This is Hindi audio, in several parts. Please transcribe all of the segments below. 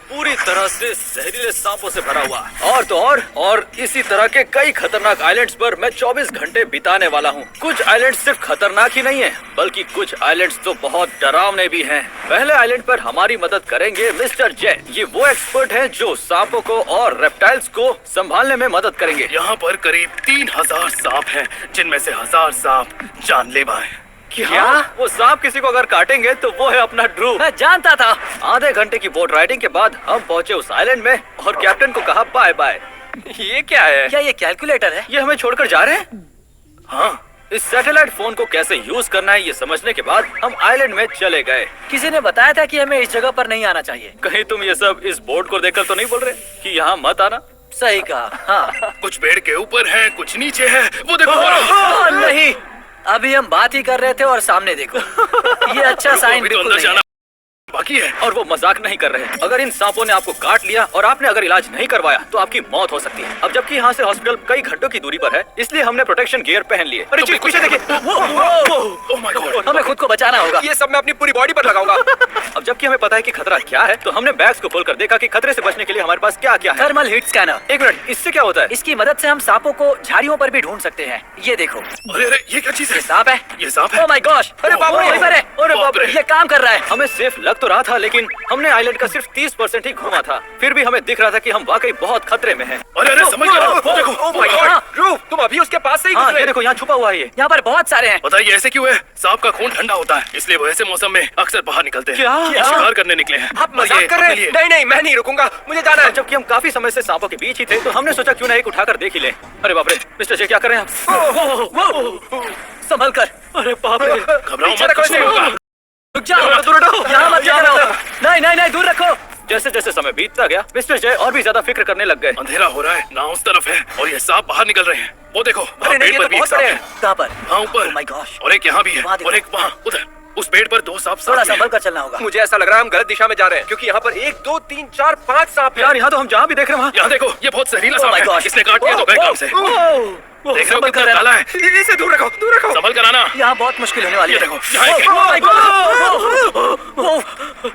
पूरी तरह से जहरीले सांपों से भरा हुआ है। और इसी तरह के कई खतरनाक आइलैंड्स पर मैं 24 घंटे बिताने वाला हूँ। कुछ आइलैंड्स सिर्फ खतरनाक ही नहीं है, बल्कि कुछ आइलैंड्स तो बहुत डरावने भी हैं। पहले आइलैंड पर हमारी मदद करेंगे मिस्टर जे। ये वो एक्सपर्ट हैं जो सांपों को और रेप्टाइल्स को संभालने में मदद करेंगे। यहाँ पर करीब 3000 सांप हैं, जिनमें से 1000 सांप जानलेवा हैं। क्या? वो सांप किसी को अगर काटेंगे तो वो है अपना ड्रू। मैं जानता था। आधे घंटे की बोट राइडिंग के बाद हम पहुँचे उस आइलैंड में और कैप्टन को कहा बाय बाय। ये क्या है? क्या ये कैलकुलेटर है? ये हमें छोड़कर जा रहे हैं? हाँ। इस सैटेलाइट फोन को कैसे यूज करना है ये समझने के बाद हम आइलैंड में चले गए। किसी ने बताया था कि हमें इस जगह पर नहीं आना चाहिए। कहीं तुम ये सब इस बोर्ड को देखकर तो नहीं बोल रहे कि यहाँ मत आना? सही कहा। हाँ। कुछ पेड़ के ऊपर है, कुछ नीचे है। वो देखो। नहीं, अभी हम बात ही कर रहे थे और सामने देखो। ये अच्छा साइन बिल्कुल नहीं है। बाकी है। और वो मजाक नहीं कर रहे हैं। अगर इन सांपों ने आपको काट लिया और आपने अगर इलाज नहीं करवाया तो आपकी मौत हो सकती है। अब जबकि यहाँ से हॉस्पिटल कई घंटों की दूरी पर है, इसलिए हमने प्रोटेक्शन गियर पहन लिए। अरे चीज पीछे देखिए। हमें खुद को बचाना होगा। ये सब मैं अपनी पूरी बॉडी पर लगाऊंगा। अब जबकि हमें पता है कि खतरा क्या है, तो हमने बैग्स को खोलकर देखा कि खतरे से बचने के लिए हमारे पास क्या क्या है। Thermal heat scanner. एक मिनट, इससे क्या होता है? इसकी मदद से हम सांपों को झाड़ियों पर भी ढूंढ सकते हैं। ये देखो। अरे ये क्या चीज है? सांप है। ये सांप है। Oh my gosh. अरे बाप रे। अरे बाप रे, ये काम कर रहा है। हमें सेफ लग तो रहा था, लेकिन हमने आइलैंड का सिर्फ 30% ही घूमा था। फिर भी हमें दिख रहा था कि हम वाकई बहुत खतरे में हैं। अरे समझ गया। तुम अभी उसके पास से ही हाँ, ये देखो यहाँ छुपा हुआ है। ये यहाँ पर बहुत सारे हैं। बताइए ऐसे क्यों है? सांप का खून ठंडा होता है, इसलिए वो ऐसे मौसम में अक्सर बाहर निकलते हैं। क्या? शिकार करने निकले हैं। आप मजाक कर रहे हैं? नहीं नहीं, मैं नहीं रुकूंगा, मुझे जाना है। जबकि हम काफी समय से सांपों के बीच ही थे, तो हमने सोचा क्यों ना एक उठाकर देख ही ले। अरे बाप रे, मिस्टर जे क्या कर रहे हैं आप? संभल कर। अरे बाप रे, घबराओ मत, कुछ नहीं होगा। रुक जाओ, दूर हटो। यहाँ मत जाओ। नहीं, दूर रखो। जैसे जैसे समय बीतता गया, मिस्टर जय और भी ज्यादा फिक्र करने लग गए। अंधेरा हो रहा है, ना उस तरफ है और ये सांप बाहर निकल रहे हैं। वो देखो। अरे नहीं, ये तो बहुत बड़े हैं। कहाँ पर? हाँ ऊपर। Oh my gosh। और एक यहाँ भी है और एक वहाँ उधर। उस पेड़ पर 2 सांप थोड़ा साथ में संभल कर चलना होगा। मुझे ऐसा लग रहा है हम गलत दिशा में जा रहे हैं, क्योंकि यहाँ पर 1 2 3 4 5 सांप हैं। यार यहाँ तो हम जहाँ भी देख रहे हैं वहाँ। यहाँ देखो, ये बहुत जहरीला Oh सांप my है। gosh। इसने काट दिया तो गए काम से। देख रहे हो कितना काला है? इसे दूर रखो, दूर रखो। संभल कर आना। यहाँ बहुत मुश्किल होने वाली ये है। देखो, यहाँ एक है। Oh my God।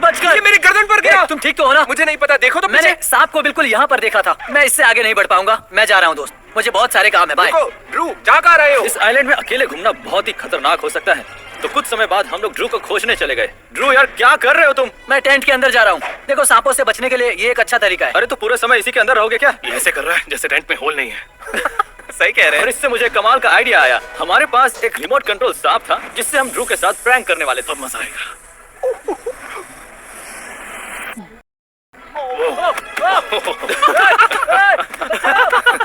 बच गए। ये मेरी गर्दन पर गया। तुम ठीक तो हो ना? मुझे नहीं पता, देखो तो मैंने पीछे। सांप को बिल्कुल यहाँ पर देखा था। मैं इससे आगे नहीं बढ़ पाऊंगा। मैं जा रहा हूँ दोस्त, मुझे बहुत सारे काम है। बाय। रुको, ड्रू, जा कहाँ रहे हो? इस आइलैंड में अकेले घूमना बहुत ही खतरनाक हो सकता है। तो कुछ समय बाद हम लोग ड्रू को खोजने चले गए। ड्रू यार क्या कर रहे हो तुम? मैं टेंट के अंदर जा रहा हूँ। देखो सांपों से बचने के लिए ये एक अच्छा तरीका है। अरे तो पूरे समय इसी के अंदर रहोगे क्या? ये ऐसे कर रहा है जैसे टेंट में होल नहीं है। सही कह रहे और हैं। इससे मुझे कमाल का आइडिया आया। हमारे पास एक रिमोट कंट्रोल सांप था जिससे हम ड्रू के साथ प्रैंक करने वाले थे। अब मजा आएगा।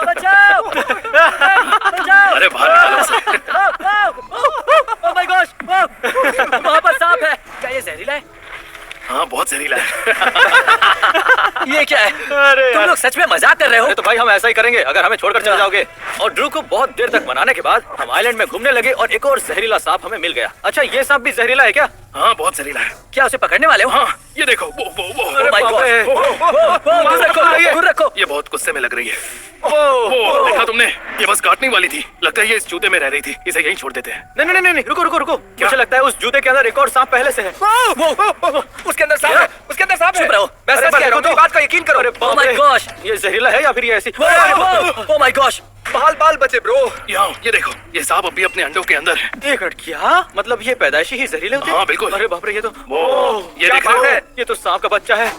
बचाओ! अरे बाहर निकालो उसे। Oh my gosh! वहाँ पर सांप है। क्या ये जहरीला है? हाँ बहुत जहरीला है। ये क्या है? अरे तुम लोग सच में मजाक कर रहे हो? तो भाई हम ऐसा ही करेंगे अगर हमें छोड़कर चले जाओगे। और ड्रू को बहुत देर तक मनाने के बाद हम आइलैंड में घूमने लगे और एक और जहरीला सांप हमें मिल गया। अच्छा ये सांप भी जहरीला है क्या? हाँ बहुत जहरीला है। क्या उसे पकड़ने वाले हो? हाँ ये देखो, वो Oh my God! दूर रखो। ये बहुत गुस्से में लग रही है। वो देखा तुमने? ये बस काटने वाली थी। लगता है ये इस जूते में रह रही थी। इसे यहीं छोड़ देते हैं। नहीं, रुको। मुझे लगता है उस जूते के अंदर एक और सांप पहले से है। उसके अंदर सांप है, उसके अंदर सांप है। चुप रहो। मैं सच कह रहा हूँ, मेरी बात का यकीन करो। Oh my gosh! ये जहरीला है या फिर ये ऐसी? Oh my gosh! बाल बचे ब्रो। यहाँ ये देखो, ये सांप अभी अपने अंडों के अंदर है। एक मिनट, क्या मतलब ये पैदाइशी ही जहरीले होते हैं? हाँ बिल्कुल। अरे बाप रे, ये तो ये क्या देख रहे बात हो? है? ये तो सांप का बच्चा है।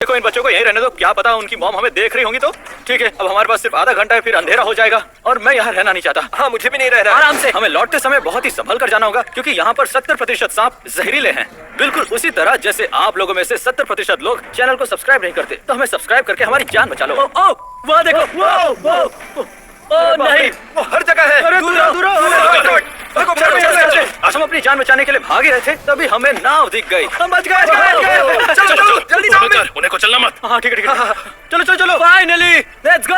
देखो इन बच्चों को यहीं रहने दो, क्या पता उनकी मॉम हमें देख रही होंगी तो। ठीक है, अब हमारे पास सिर्फ आधा घंटा है, फिर अंधेरा हो जाएगा और मैं यहाँ रहना नहीं चाहता। हाँ मुझे भी नहीं रहना। आराम से। हमें लौटते समय बहुत ही संभल कर जाना होगा, क्योंकि यहाँ पर 70% सांप जहरीले हैं। बिल्कुल उसी तरह जैसे आप लोगों में से 70% लोग चैनल को सब्सक्राइब नहीं करते, तो हमें सब्सक्राइब करके हमारी जान बचा लो। ओ वहाँ देखो। नहीं, वो हर जगह है। अरे दूर आज हम अपनी जान बचाने के लिए भाग ही रहे थे, तभी हमें नाव दिख गई। हम बच गए। चलो जल्दी नाव में। उन्हें को चलना मत। हाँ ठीक है। चलो फाइनली लेट्स गो।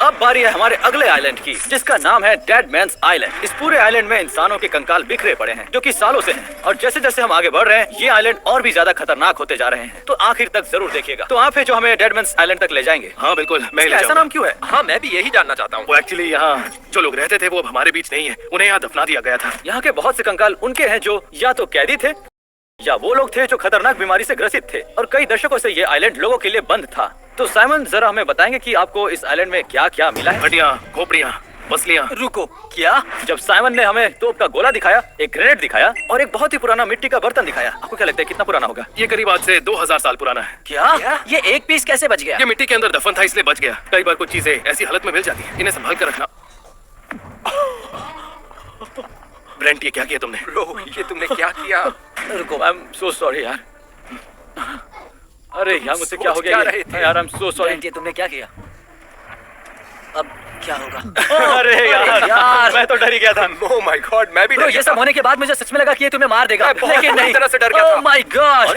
अब बारी है हमारे अगले आइलैंड की, जिसका नाम है डेड मैंस आइलैंड। इस पूरे आइलैंड में इंसानों के कंकाल बिखरे पड़े हैं, जो कि सालों से हैं। और जैसे जैसे हम आगे बढ़ रहे हैं, ये आइलैंड और भी ज्यादा खतरनाक होते जा रहे हैं। तो आखिर तक जरूर देखिएगा। तो आप है जो हमें डेड मैंस आइलैंड तक ले जाएंगे। हाँ बिल्कुल, मैं ले ऐसा जाऊंगा। नाम क्यों है? हाँ मैं भी यही जानना चाहता हूँ। वो एक्चुअली यहाँ जो लोग रहते थे वो अब हमारे बीच नहीं है। उन्हें यहाँ दफना दिया गया था। यहाँ के बहुत से कंकाल उनके हैं जो या तो कैदी थे या वो लोग थे जो खतरनाक बीमारी से ग्रसित थे और कई दशकों से ये आइलैंड लोगों के लिए बंद था। तो साइमन जरा हमें बताएंगे कि आपको इस आइलैंड में क्या क्या मिला है? हड्डियां, खोपड़ियां, मछलियां। रुको, क्या? जब साइमन ने हमें तोप का गोला दिखाया, एक ग्रेनेड दिखाया और एक बहुत ही पुराना मिट्टी का बर्तन दिखाया, आपको क्या लगता है कितना पुराना होगा? ये करीब आज से 2000 साल पुराना है। क्या? ये एक पीस कैसे बच गया? ये मिट्टी के अंदर दफन था इसलिए बच गया। कई बार कुछ चीजें ऐसी हालत में मिल जाती है, इन्हें संभाल कर रखना। ब्रेंट, ये क्या किया तुमने? ब्रो, ये तुमने क्या किया? रुको, आई एम सो सॉरी यार। अरे यार, मुझसे क्या हो क्या गया रहे थे? यार, आई एम सो सॉरी। ये तुमने क्या किया? अब क्या होगा? अरे यार, मैं तो डर ही गया था। ओह माय गॉड, मैं भी ब्रो, डर ये गया सब था। होने के बाद मुझे सच में लगा कि ये तुम्हें मार देगा, मैं बहुत लेकिन बुरी नहीं। तरह से डर गया था। Oh my God!